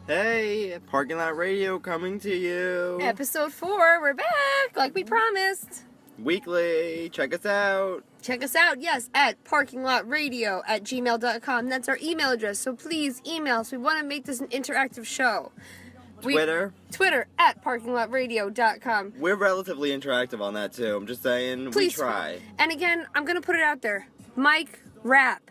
Hey, Parking Lot Radio coming to you. Episode 4, we're back, like we promised. Weekly, check us out. Check us out, yes, at parkinglotradio@gmail.com. That's our email address, so please email us. We want to make this an interactive show. Twitter at parkinglotradio.com. We're relatively interactive on that too. I'm just saying, Please we try. And again, I'm going to put it out there. Mike, Rap.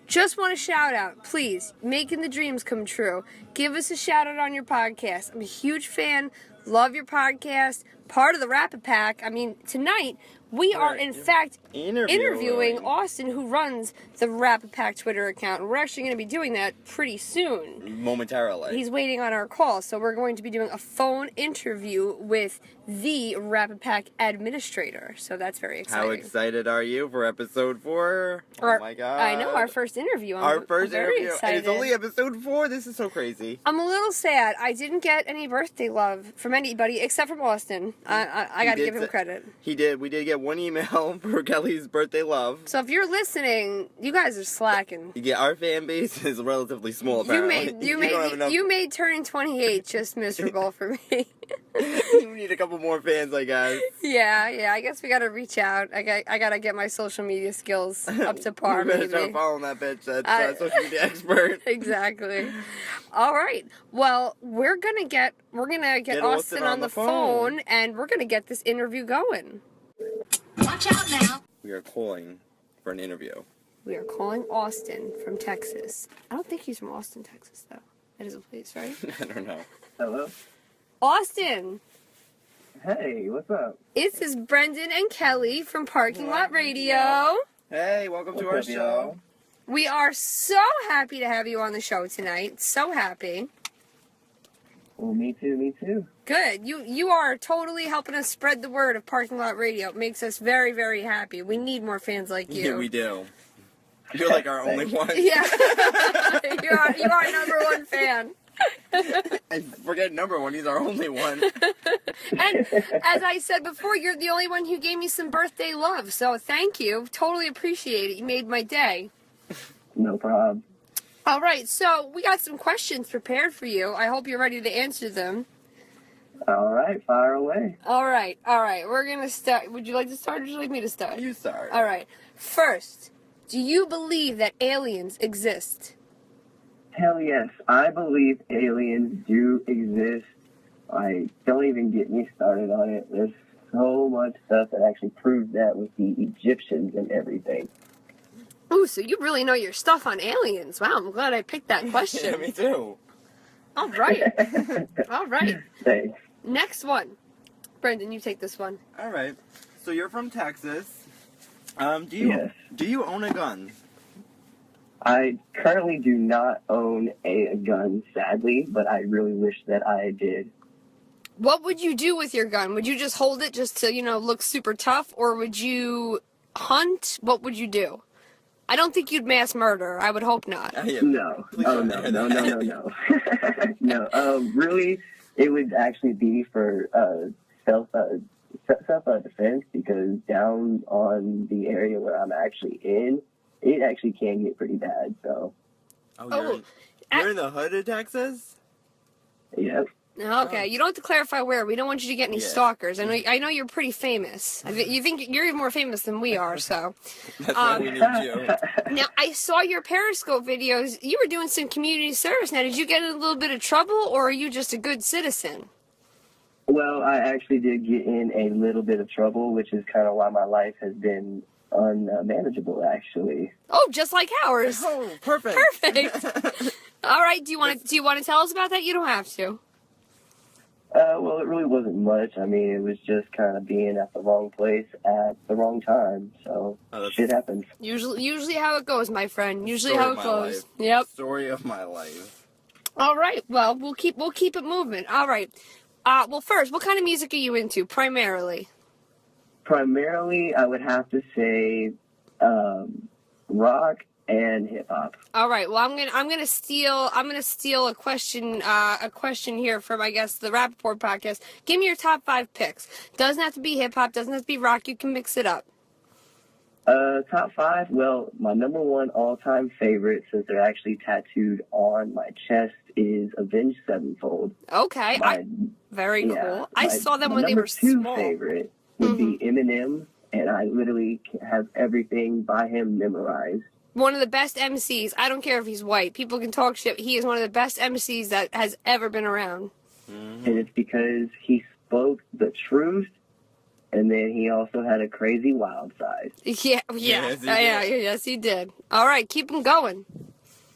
Just want a shout out, please. Making the dreams come true. Give us a shout out on your podcast. I'm a huge fan. Love your podcast. Part of the Rapapack. I mean, tonight we are in fact interviewing Austin, who runs the Rapapack Twitter account. And we're actually going to be doing that pretty soon. Momentarily. He's waiting on our call, so we're going to be doing a phone interview with the Rapapack administrator. So that's very exciting. How excited are you for episode 4? Oh my god. I know, our first interview. I'm very excited. And it's only episode 4. This is so crazy. I'm a little sad. I didn't get any birthday love from anybody except from Austin. I got to give him credit. He did. We did get one email for Kelly's birthday love. So if you're listening, you guys are slacking. Yeah, our fan base is relatively small. Apparently. You made turning 28 just miserable for me. You need a couple more fans, I guess. Yeah. I guess we got to reach out. I got to get my social media skills up to par. You better start following that bitch. That's social media expert. Exactly. All right. Well, we're gonna get Austin on the phone, and we're gonna get this interview going. Watch out now. We are calling for an interview. We are calling Austin from Texas. I don't think he's from Austin, Texas, though. That is a place, right? I don't know. Hello? Austin! Hey, what's up? This is Brendan and Kelly from Parking Lot Radio. Hey, welcome to our show. We are so happy to have you on the show tonight. So happy. Well, me too. Good. You are totally helping us spread the word of Parking Lot Radio. It makes us very, very happy. We need more fans like you. Yeah, we do. You're like our only one. Yeah. you are our number one fan. And forget number one, he's our only one. And as I said before, you're the only one who gave me some birthday love. So thank you. Totally appreciate it. You made my day. No problem. All right. So we got some questions prepared for you. I hope you're ready to answer them. All right, fire away. All right. We're going to start. Would you like to start or would you like me to start? You start. All right. First, do you believe that aliens exist? Hell yes, I believe aliens do exist. Don't even get me started on it. There's so much stuff that actually proves that with the Egyptians and everything. Ooh, so you really know your stuff on aliens. Wow, I'm glad I picked that question. Yeah, me too. All right. Thanks. Next one. Brendan, you take this one. All right. So you're from Texas. Do you own a gun? I currently do not own a gun, sadly, but I really wish that I did. What would you do with your gun? Would you just hold it just to, look super tough, or would you hunt? What would you do? I don't think you'd mass murder. I would hope not. No. Oh, no. No, really, it would actually be for self-defense, because down on the area where I'm actually in, it actually can get pretty bad, so. You're in the hood of Texas? Yep. Okay, you don't have to clarify where. We don't want you to get any stalkers. I know you're pretty famous. You think you're even more famous than we are, so. That's why we need you. Now, I saw your Periscope videos. You were doing some community service. Now, did you get in a little bit of trouble, or are you just a good citizen? Well, I actually did get in a little bit of trouble, which is kind of why my life has been unmanageable, actually. Oh, just like ours. Oh, perfect. All right, do you want to tell us about that? You don't have to. Well, it really wasn't much. I mean, it was just kind of being at the wrong place at the wrong time. So shit happens. Usually how it goes, my friend. Usually Story how it goes. Life. Yep. Story of my life. All right. Well, we'll keep it moving. All right. Well, first, what kind of music are you into primarily? Primarily, I would have to say rock and hip hop. All right. Well, I'm gonna steal a question here from, I guess, the Rappaport podcast. Give me your top 5 picks. Doesn't have to be hip hop. Doesn't have to be rock. You can mix it up. Top 5, well, my number 1 all-time favorite, since they're actually tattooed on my chest, is Avenged Sevenfold. Okay, very cool. I saw them when they were small. Number 2 favorite would be Eminem, and I literally have everything by him memorized. One of the best MCs. I don't care if he's white. People can talk shit. He is one of the best MCs that has ever been around. And it's because he spoke the truth, and then he also had a crazy wild side. Yes, he did. All right, keep him going.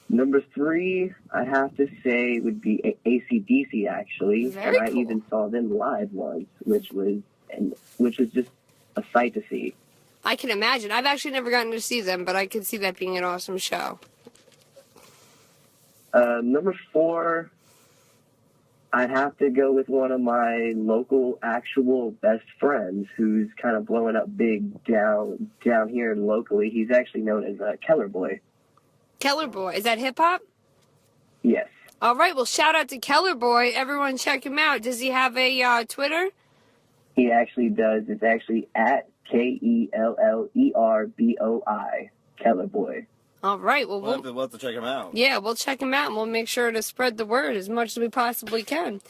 Number 3, I have to say, would be AC/DC, actually. Very and I cool. even saw them live once, which was just a sight to see. I can imagine. I've actually never gotten to see them, but I could see that being an awesome show. Number 4, I'd have to go with one of my local actual best friends who's kind of blowing up big down here locally. He's actually known as Keller Boy. Keller Boy. Is that hip-hop? Yes. All right, well, shout out to Keller Boy. Everyone check him out. Does he have a Twitter? He actually does. It's actually at KellerBoi, Keller Boy. All right, well, We'll have to check him out. yeah, we'll check him out, and we'll make sure to spread the word as much as we possibly can.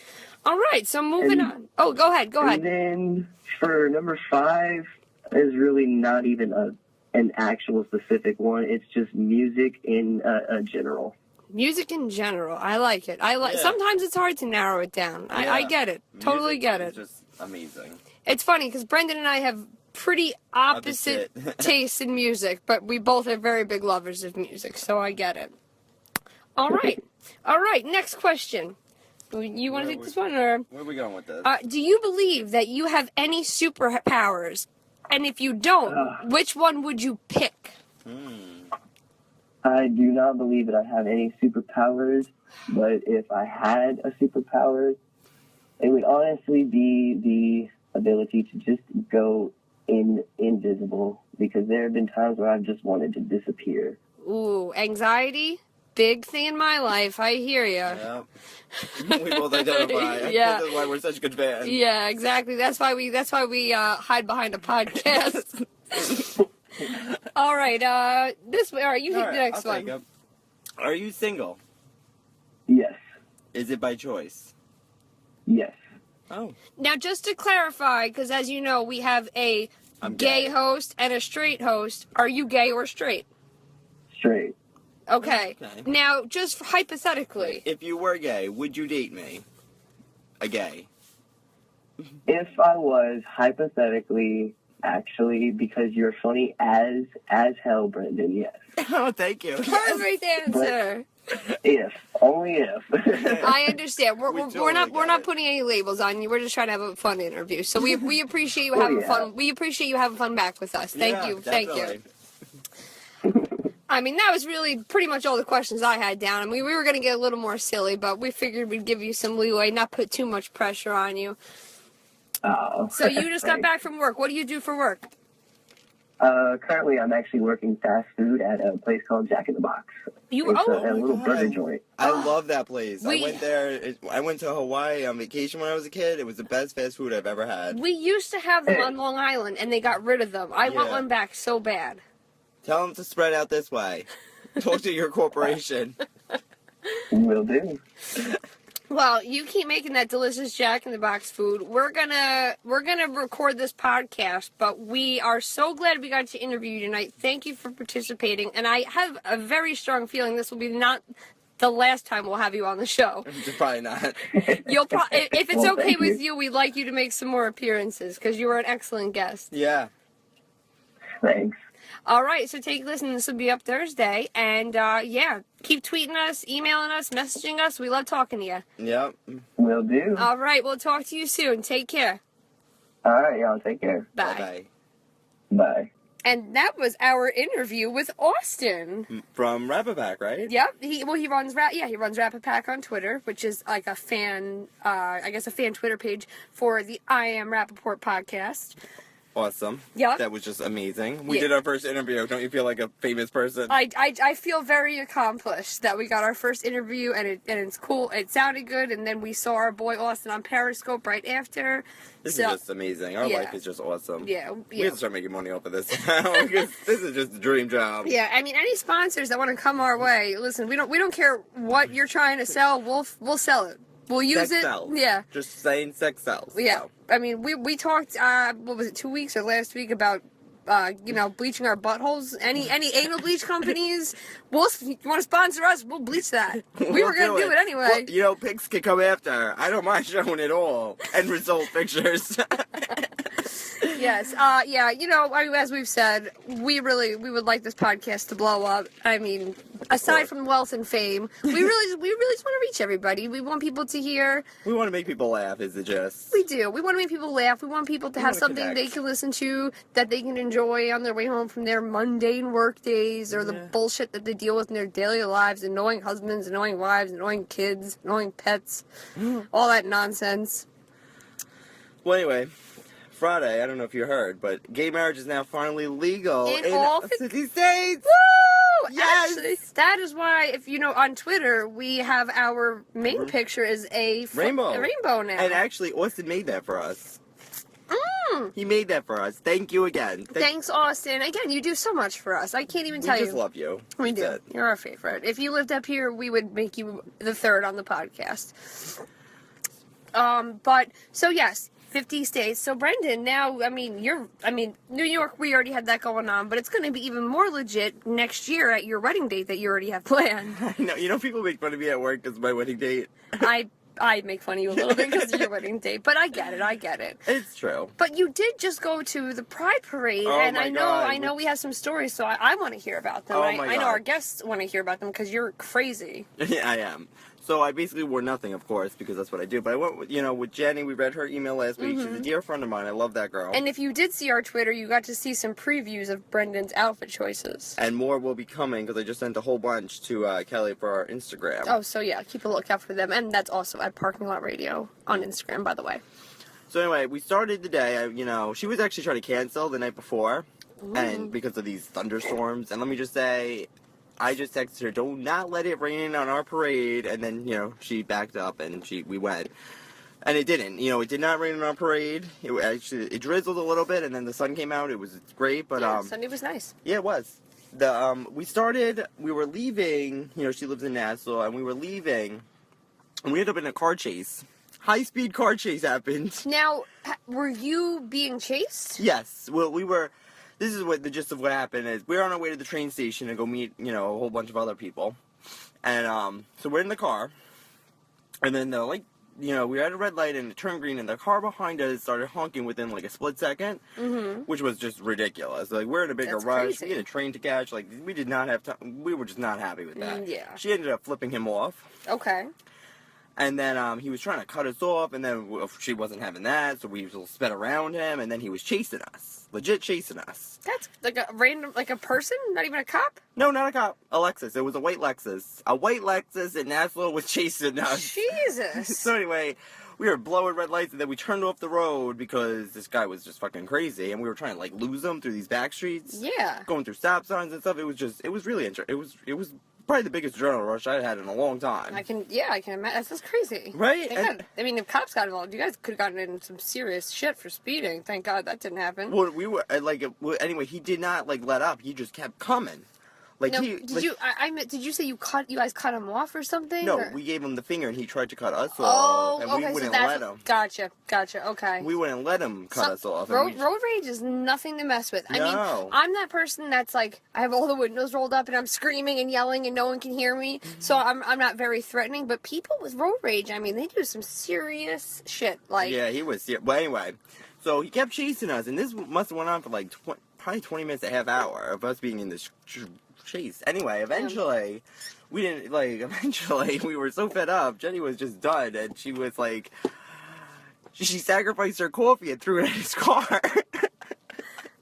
All right, so moving on. Oh, go ahead. And then for number 5, is really not even an actual specific one. It's just music in general. Music in general. I like it. Sometimes it's hard to narrow it down. I get it. Totally get it. It's just amazing. It's funny because Brendan and I have pretty opposite tastes in music, but we both are very big lovers of music, so I get it. All right. Next question. You want to take this one, or Where are we going with this? do you believe that you have any superpowers? And if you don't, which one would you pick? I do not believe that I have any superpowers, but if I had a superpower, it would honestly be the ability to just go invisible, because there have been times where I've just wanted to disappear. Ooh, anxiety? Big thing in my life. I hear you. Yeah. We both identify. Yeah. That's why we're such good fans. Yeah, exactly. That's why we hide behind a podcast. All right. All right, you hit the next I'll one. take it. Are you single? Yes. Is it by choice? Yes. Oh. Now, just to clarify, because as you know, we have a I'm gay gay. host and a straight host. Are you gay or straight? Straight. Okay. Okay. Now, just hypothetically. If you were gay, would you date me? A gay. If I was, hypothetically, actually, because you're funny as hell, Brendan, yes. Oh, thank you. Perfect answer. If. Only if. I understand. We're totally not get it. putting any labels on you. We're just trying to have a fun interview. So we appreciate you Oh, having yeah. fun. We appreciate you having fun back with us. Thank Yeah, you. Thank you. definitely. I mean, that was really pretty much all the questions I had down. I mean, we were going to get a little more silly, but we figured we'd give you some leeway, not put too much pressure on you. Oh, So you just got thanks. back from work. What do you do for work? Currently, I'm actually working fast food at a place called Jack in the Box. It's a little God. burger joint. I love that place. We- I went there. I went to Hawaii on vacation when I was a kid. It was the best fast food I've ever had. We used to have them on Long Island, and they got rid of them. I want Yeah. one back so bad. Tell them to spread out this way. Talk to your corporation. Will do. Well, you keep making that delicious Jack in the Box food. We're gonna record this podcast, but we are so glad we got to interview you tonight. Thank you for participating, and I have a very strong feeling this will be not the last time we'll have you on the show. Probably not. You'll if it's Well, okay thank with you. you, we'd like you to make some more appearances because you were an excellent guest. Yeah. Thanks. All right, so take a listen. This will be up Thursday, and yeah, keep tweeting us, emailing us, messaging us. We love talking to you. Yep. Will do. All right, we'll talk to you soon. Take care. All right, y'all. Take care. Bye. Bye. Bye. And that was our interview with Austin. From Rapapack, right? Yep. He runs Rapapack on Twitter, which is like a fan, I guess a fan Twitter page for the I Am Rappaport podcast. awesome. Yep. That was just amazing. We Yeah. did our first interview. Don't you feel like a famous person? I feel very accomplished that we got our first interview and it's cool. It sounded good, and then we saw our boy Austin on Periscope right after. This So- is just amazing. Our yeah. life is just awesome. Yeah, We yeah. have to start making money off of this now because this is just a dream job. Yeah, I mean, any sponsors that want to come our way, listen, we don't care what you're trying to sell. We'll sell it. We'll use Sex it. sells. Yeah. Just saying sex sells. Yeah. So. I mean, we talked, what was it, 2 weeks or last week about, bleaching our buttholes. Any anal bleach companies, if you want to sponsor us, we'll bleach that. We were going to do it anyway. Well, pics can come after. I don't mind showing it all. End result pictures. Yes. Yeah. I mean, as we've said, we would like this podcast to blow up. I mean, aside from wealth and fame, we really just want to reach everybody. We want people to hear. We want to make people laugh, is the gist. We do. We want to make people laugh. We want people to have wanna something connect. they can listen to that they can enjoy on their way home from their mundane work days or the bullshit that they deal with in their daily lives, annoying husbands, annoying wives, annoying kids, annoying pets, all that nonsense. Well, anyway, Friday, I don't know if you heard, but gay marriage is now finally legal In all 50 states. Woo! Yes! Actually, that is why, if you know, on Twitter, we have our main picture is a Rainbow. A rainbow now. And actually, Austin made that for us. Mm. He made that for us. Thank you again. Thanks, Austin. Again, you do so much for us. I can't even We tell just you. love you. We That's do. it. You're our favorite. If you lived up here, we would make you the third on the podcast. But so yes, 50 states. So Brendan, now New York, we already had that going on, but it's going to be even more legit next year at your wedding date that you already have planned. No, people make fun of me at work because of my wedding date. I make fun of you a little bit because of your wedding date, but I get it. It's true. But you did just go to the Pride Parade, Oh and my I God. know we have some stories, so I want to hear about them. Oh I my know God. our guests want to hear about them because you're crazy. Yeah, I am. So I basically wore nothing, of course, because that's what I do. But I went with Jenny. We read her email last week. She's a dear friend of mine. I love that girl. And if you did see our Twitter, you got to see some previews of Brendan's outfit choices. And more will be coming because I just sent a whole bunch to Kelly for our Instagram. Oh, so yeah, keep a lookout for them. And that's also at Parking Lot Radio on Instagram, by the way. So anyway, we started the day. She was actually trying to cancel the night before, and because of these thunderstorms. And let me just say, I just texted her, "Do not let it rain on our parade." And then she backed up and we went. And it didn't. It did not rain on our parade. It drizzled a little bit, and then the sun came out. It's great, but Yeah, Sunday was nice. yeah, it was. We were leaving. She lives in Nassau, and we were leaving, and we ended up in a car chase. High-speed car chase happened. Now, were you being chased? Yes. Well, we were. This is what the gist of what happened is. We were on our way to the train station to go meet, a whole bunch of other people, and so we're in the car, and then we were at a red light and it turned green, and the car behind us started honking within a split second, which was just ridiculous. We're in a bigger That's rush. crazy. We had a train to catch. We did not have time. We were just not happy with that. Yeah. She ended up flipping him off. Okay. And then he was trying to cut us off, and then she wasn't having that, so we sped around him, and then he was chasing us. Legit chasing us. That's like a random, like a person? Not even a cop? No, not a cop. A Lexus. It was a white Lexus. A white Lexus in Nassau was chasing us. Jesus. So anyway, we were blowing red lights, and then we turned off the road because this guy was just fucking crazy, and we were trying to lose him through these back streets. Yeah. Going through stop signs and stuff. It was really interesting. It was probably the biggest adrenaline rush I had in a long time. I can imagine. That's crazy. Right? If cops got involved, you guys could have gotten in some serious shit for speeding. Thank God that didn't happen. Well, we were anyway. He did not let up. He just kept coming. Did you say you guys cut him off or something? No, or? we gave him the finger and he tried to cut us Oh, off, and okay. we So wouldn't that's let him. Gotcha. Okay. We wouldn't let him cut us off. and Road rage is nothing to mess with. I mean, No. I'm that person that's I have all the windows rolled up and I'm screaming and yelling and no one can hear me. So I'm not very threatening. But people with road rage, I mean, they do some serious shit. Yeah, he was. But anyway, so he kept chasing us, and this must have went on for probably 20 minutes, a half hour of us being in this chase. Anyway, eventually, we were so fed up. Jenny was just done, and she was she sacrificed her coffee and threw it at his car.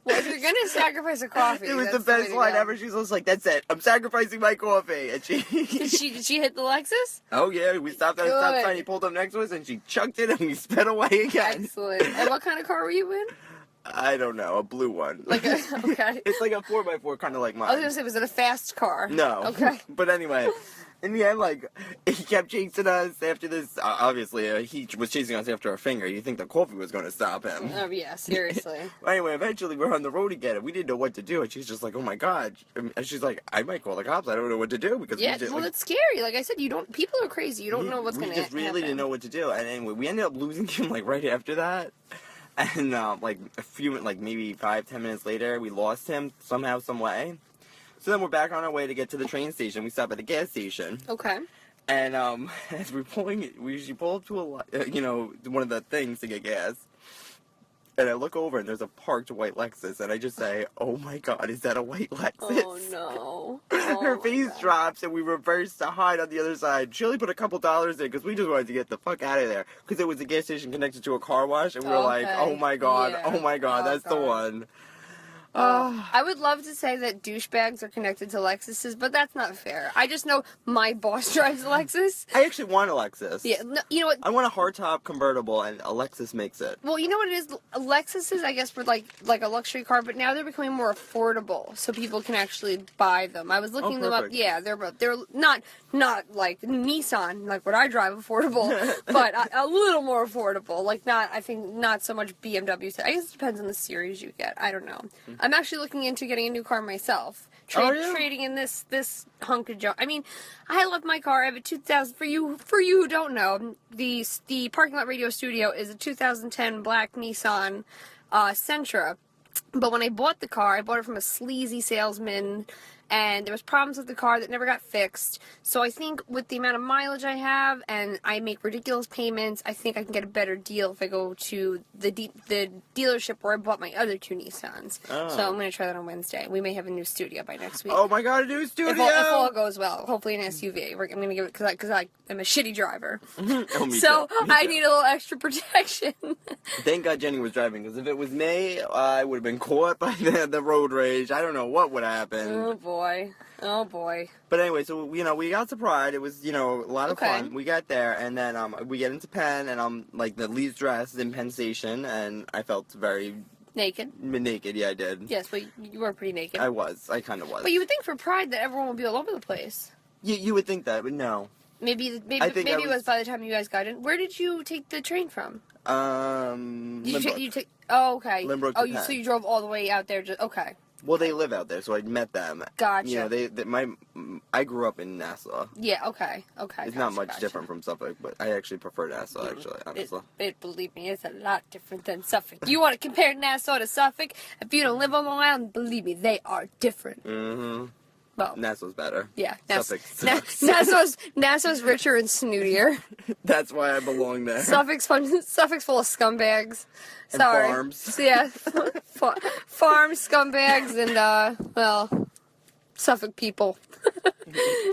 Well, if you're gonna sacrifice a coffee, It was that's the best way to line go. ever. She was like, "That's it. I'm sacrificing my coffee." And she, Did she hit the Lexus? oh yeah, we stopped at a stop Good. sign. He pulled up next to us, and she chucked it, and we sped away again. Excellent. And what kind of car were you in? I don't know, a blue one. Like okay. It's like a 4x4, kind of like mine. I was gonna say, was it a fast car? No. Okay. But anyway, in the end, like, he kept chasing us after this. Obviously, he was chasing us after our finger. You think the coffee was going to stop him. Oh, yeah, seriously. Anyway, eventually we're on the road again, and we didn't know what to do. And she's just like, oh my God. And she's like, I might call the cops. I don't know what to do. Because Yeah, we just, well, like, it's scary. Like I said, people are crazy. You don't know what's going to We happen. just really didn't know what to do. And anyway, we ended up losing him, like, right after that. And, like, maybe 5-10 minutes later, we lost him somehow, some way. So then we're back on our way to get to the train station. We stop at the gas station. Okay. And as we're pulling, we usually pull up to one of the things to get gas. And I look over and there's a parked white Lexus, and I just say, "Oh my God, is that a white Lexus?" Oh no. Oh, Her face drops, and we reverse to hide on the other side. She only put a couple dollars in because we just wanted to get the fuck out of there because it was a gas station connected to a car wash, and we were like, Okay. "Oh my God, Yeah. oh my God, Oh, that's the God. one." I would love to say that douchebags are connected to Lexuses, but that's not fair. I just know my boss drives a Lexus. I actually want a Lexus. Yeah, no, you know what? I want a hardtop convertible, and a Lexus makes it. Well, you know what it is? Lexuses, I guess, were like a luxury car, but now they're becoming more affordable, so people can actually buy them. I was looking them up. perfect. Yeah, they're not like Nissan, like what I drive, affordable, but a little more affordable. Like I think not so much BMW. I guess it depends on the series you get. I don't know. I'm actually looking into getting a new car myself. Yeah? Trading in this hunk of junk. I mean, I love my car. I have a 2000. For you who don't know, the Parking Lot Radio Studio is a 2010 black Nissan Sentra. But when I bought the car, I bought it from a sleazy salesman, and there was problems with the car that never got fixed. So I think with the amount of mileage I have, and I make ridiculous payments, I think I can get a better deal if I go to the dealership where I bought my other two Nissans. Oh. So I'm going to try that on Wednesday. We may have a new studio by next week. Oh my God, a new studio! If all goes well, hopefully an SUV. I'm going to give it because I am a shitty driver. Oh, me So too. Me I too. need a little extra protection. Thank God Jenny was driving, because if it was me, I would have been caught by the road rage. I don't know what would happen. Oh boy. Oh boy. But anyway, so we got to Pride. It was a lot of Okay. fun. We got there, and then we get into Penn, and like the Lee's dress is in Penn Station, and I felt very Naked. naked. Yeah, I did. Yes, but you were pretty naked. I kind of was. But you would think for Pride that everyone would be all over the place. You would think that, but no. Maybe I think it was by the time you guys got in. Where did you take the train from? Limbrook. You take. Oh, okay. Limbrook Oh, to Penn. so you drove all the way out there. Okay. Well, they live out there, so I met them. Gotcha. I grew up in Nassau. Yeah. Okay. Okay. It's not much different from Suffolk, but I actually prefer Nassau. Actually, honestly. Believe me, it's a lot different than Suffolk. You want to compare Nassau to Suffolk? If you don't live on Long Island, believe me, they are different. Mm-hmm. Well, Nassau's better. yeah. Suffolk sucks. Nassau's richer and snootier. That's why I belong there. Suffolk's full of scumbags. And Sorry. farms. So, yeah, farms, scumbags, and Suffolk people.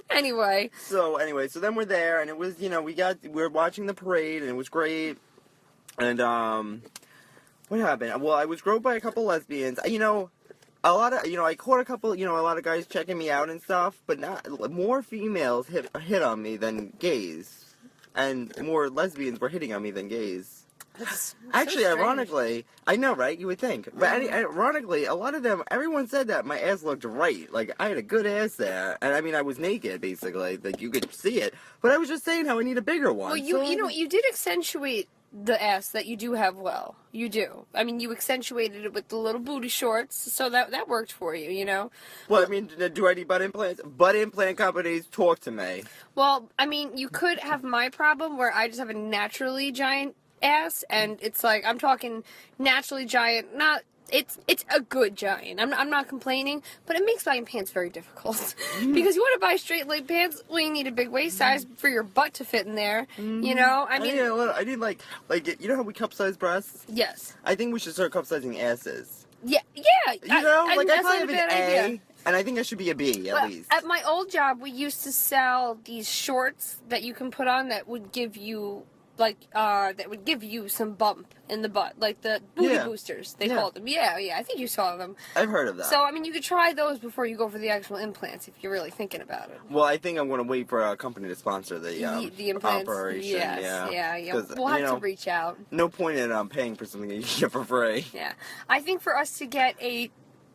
Anyway. So then we're there, and it was we were watching the parade, and it was great. And what happened? Well, I was groped by a couple lesbians. A lot of I caught a couple a lot of guys checking me out and stuff, but not more females hit on me than gays, and more lesbians were hitting on me than gays. That's Actually, so strange. ironically, I know, right? You would think. But ironically, a lot of them, everyone said that my ass looked right. Like, I had a good ass there. And, I was naked, basically. Like, you could see it. But I was just saying how I need a bigger one. Well, you did accentuate the ass that you do have well. You do. You accentuated it with the little booty shorts, so that worked for you, Well, do I need butt implants? Butt implant companies, talk to me. Well, you could have my problem where I just have a naturally giant ass, and it's like, I'm talking naturally giant, it's a good giant. I'm not complaining, but it makes buying pants very difficult. Because you want to buy straight leg pants, well, you need a big waist size for your butt to fit in there, I need like, how we cup size breasts? Yes. I think we should start cup sizing asses. Yeah. I probably that's have not a an bad A, idea. and I think I should be a B, at least. At my old job, we used to sell these shorts that you can put on that would give you that would give you some bump in the butt, like the booty boosters, they called them. Yeah, I think you saw them. I've heard of that. So, I mean, you could try those before you go for the actual implants if you're really thinking about it. Well, I think I'm going to wait for a company to sponsor the implants. operation. Yes, yeah. 'Cause, We'll have to reach out. No point in paying for something that you can get for free. Yeah. I think for us to get a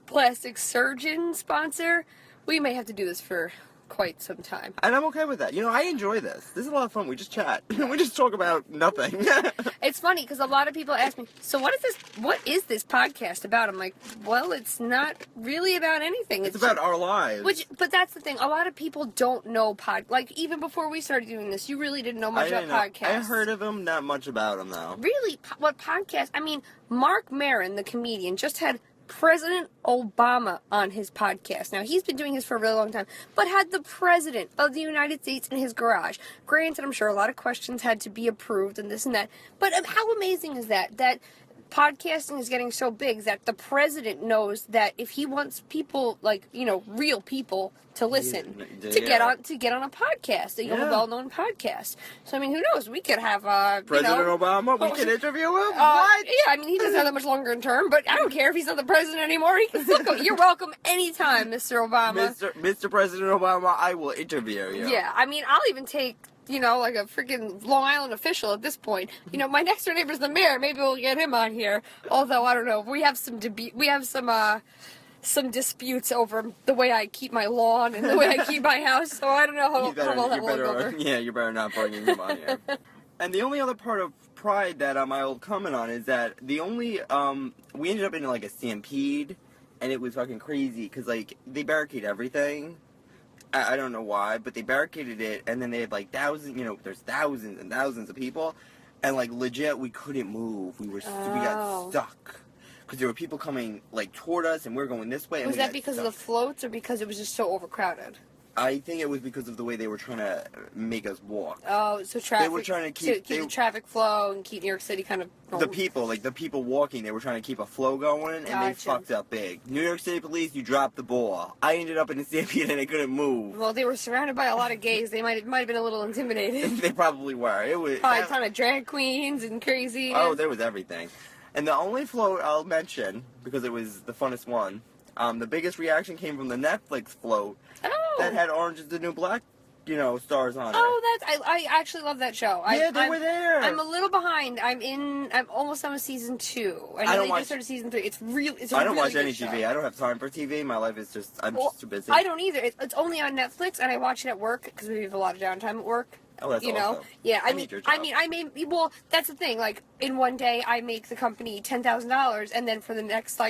plastic surgeon sponsor, we may have to do this for quite some time. And I'm okay with that. I enjoy this. This is a lot of fun. We just chat. We just talk about nothing. It's funny because a lot of people ask me, so what is this podcast about? I'm like, well, it's not really about anything. It's about our lives. But that's the thing. A lot of people don't know like even before we started doing this, you really didn't know much about podcasts. I heard of them, not much about them though. Really? What podcast? I mean, Mark Maron, the comedian, just had President Obama on his podcast. Now, he's been doing this for a really long time, but had the President of the United States in his garage. Granted, I'm sure a lot of questions had to be approved and this and that, but how amazing is that? That podcasting is getting so big that the President knows that if he wants people, like, real people to listen, to get on a podcast, a well-known podcast. So, I mean, who knows? We could have, President Obama, we can interview him? What? Yeah, I mean, he doesn't have that much longer in term, but I don't care if he's not the president anymore. He can still go. You're welcome anytime, Mr. Obama. Mr. President Obama, I will interview you. Yeah, I mean, I'll even take, like a freaking Long Island official at this point. My next door neighbor's the mayor. Maybe we'll get him on here. Although, I don't know. We have some disputes over the way I keep my lawn and the way I keep my house, so I don't know how well that will go over. Yeah, you better not bring him on here. And the only other part of Pride that I'll comment on is that we ended up in like a stampede, and it was fucking crazy, because like, they barricade everything. I don't know why, but they barricaded it, and then they had like thousands, there's thousands and thousands of people, and like legit, we couldn't move. We got stuck. Because there were people coming, like, toward us, and we were going this way. And was that because of the floats, or because it was just so overcrowded? I think it was because of the way they were trying to make us walk. Oh, so traffic. They were trying to keep the traffic flow and keep New York City kind of the people walking, they were trying to keep a flow going, and they fucked up big. New York City police, you dropped the ball. I ended up in a stampede and I couldn't move. Well, they were surrounded by a lot of gays. They might have been a little intimidated. They probably were. It was probably a ton of drag queens and crazy. Oh, there was everything. And the only float I'll mention, because it was the funnest one, the biggest reaction came from the Netflix float that had Orange is the New Black, stars on it. Oh, I actually love that show. Yeah, they were there. I'm a little behind. I'm almost on season 2. I know they just started season 3. I don't watch any TV. I don't have time for TV. My life is I'm just too busy. I don't either. It's only on Netflix, and I watch it at work because we have a lot of downtime at work. Oh, that's awesome. Yeah, I mean, that's the thing. Like, in one day, I make the company $10,000, and then for the next,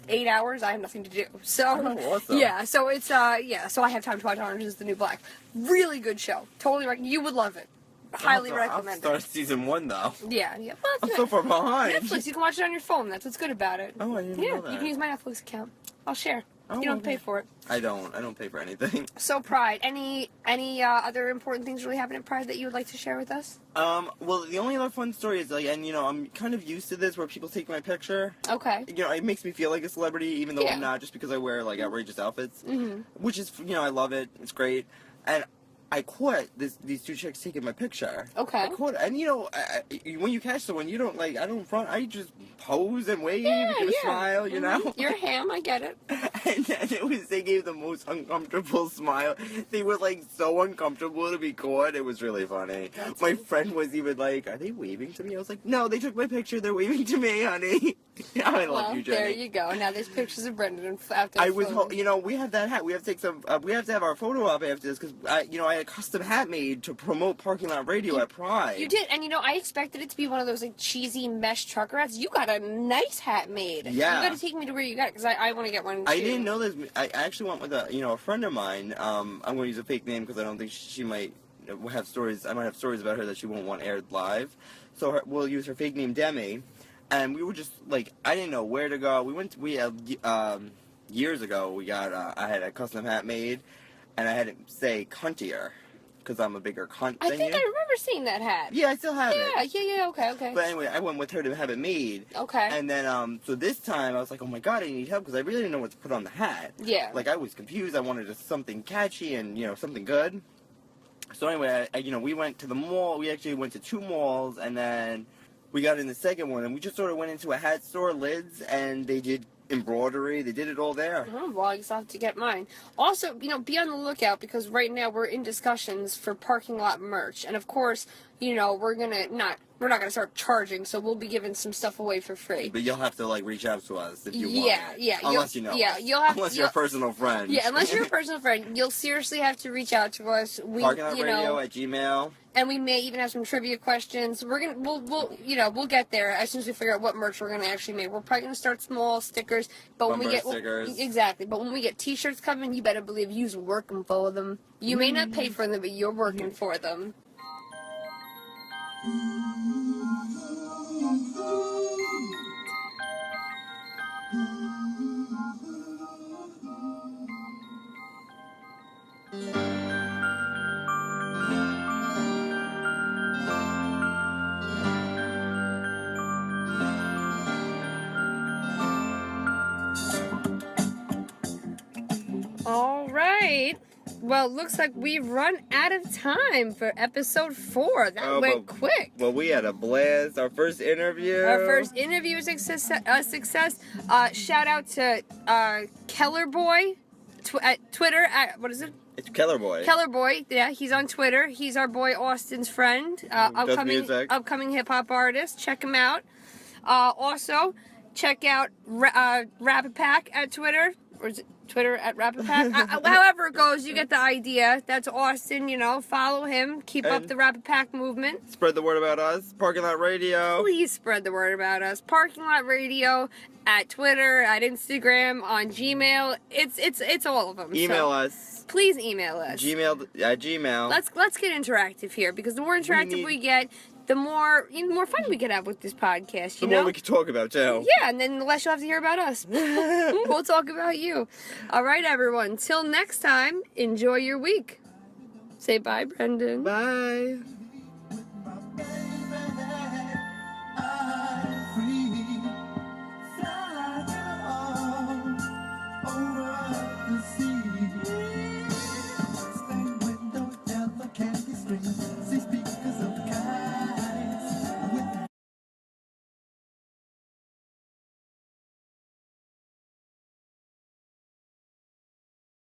8 hours, I have nothing to do. So, awesome. Yeah, so it's, so I have time to watch Orange is the New Black. Really good show. Totally recommend. You would love it. Highly recommend it. I'll start season 1, though. Yeah. Well, I'm so far behind. Netflix, you can watch it on your phone. That's what's good about it. Oh, I didn't know that. You can use my Netflix account. I'll share. Oh, you don't pay for it. I don't pay for anything. So Pride, any other important things really happen at Pride that you would like to share with us? Well, the only other fun story is I'm kind of used to this where people take my picture. Okay. It makes me feel like a celebrity, even though I'm not, just because I wear outrageous outfits. Mm-hmm. Which is, I love it. It's great. And I caught these two chicks taking my picture. Okay. I caught it. And when you catch someone, you don't I don't front. I just pose and wave and smile. You're a ham. I get it. And they gave the most uncomfortable smile. They were so uncomfortable to be caught. It was really funny. My friend was even like, "Are they waving to me?" I was like, "No, they took my picture. They're waving to me, honey." I love you, Jenny. There you go. Now there's pictures of Brendan after. I was, we have that hat. We have to take some. We have to have our photo op after this because I had a custom hat made to promote Parking Lot Radio at Pride. You did, and I expected it to be one of those cheesy mesh trucker hats. You got a nice hat made. Yeah. You got to take me to where you got it because I want to get one too. I didn't know this. I actually went with a friend of mine. I'm going to use a fake name because I don't think she might have stories. I might have stories about her that she won't want aired live. So we'll use her fake name, Demi. And we were just I didn't know where to go. Years ago, we got, I had a custom hat made, and I had it say cuntier, because I'm a bigger cunt than you. I think I remember seeing that hat. Yeah, I still have it. Yeah, okay. But anyway, I went with her to have it made. Okay. And then, so this time, I was like, oh my god, I need help, because I really didn't know what to put on the hat. Yeah. I was confused. I wanted something catchy and, something good. So anyway, we went to the mall. We actually went to 2 malls, and then we got in the second one, and we just sort of went into a hat store, Lids, and they did embroidery. They did it all there. Oh, well, I guess I'll have to get mine. Also, be on the lookout, because right now we're in discussions for parking lot merch. And of course, we're not gonna start charging, so we'll be giving some stuff away for free. But you'll have to reach out to us if you want. Yeah. Unless you know. Yeah, unless you're a personal friend. Yeah, unless you're a personal friend, you'll seriously have to reach out to us. ParkingLotRadio@gmail. And we may even have some trivia questions. We'll get there as soon as we figure out what merch we're gonna actually make. We're probably gonna start small, stickers, but when we get stickers. Exactly. But when we get T-shirts coming, you better believe you's working for them. You may not pay for them, but you're working for them. All right. Well, it looks like we've run out of time for episode 4. That went quick. Well, we had a blast. Our first interview. Our first interview was a success. Shout out to Kellerboy at Twitter. What is it? It's Kellerboy. Kellerboy, yeah, he's on Twitter. He's our boy Austin's friend. Upcoming hip hop artist. Check him out. Also, check out Rapapack at Twitter. Or is it Twitter at Rapapack? However it goes, you get the idea. That's Austin, follow him. Keep up the Rapapack movement. Spread the word about us. Parking Lot Radio. Please spread the word about us. Parking Lot Radio at Twitter, at Instagram, on Gmail. It's all of them. Email us. Please email us. Gmail. Let's get interactive here, because the more interactive we get, the more fun we can have with this podcast. The more we can talk about too. Yeah, and then the less you'll have to hear about us. We'll talk about you. All right, everyone. Till next time, enjoy your week. Say bye, Brendan. Bye.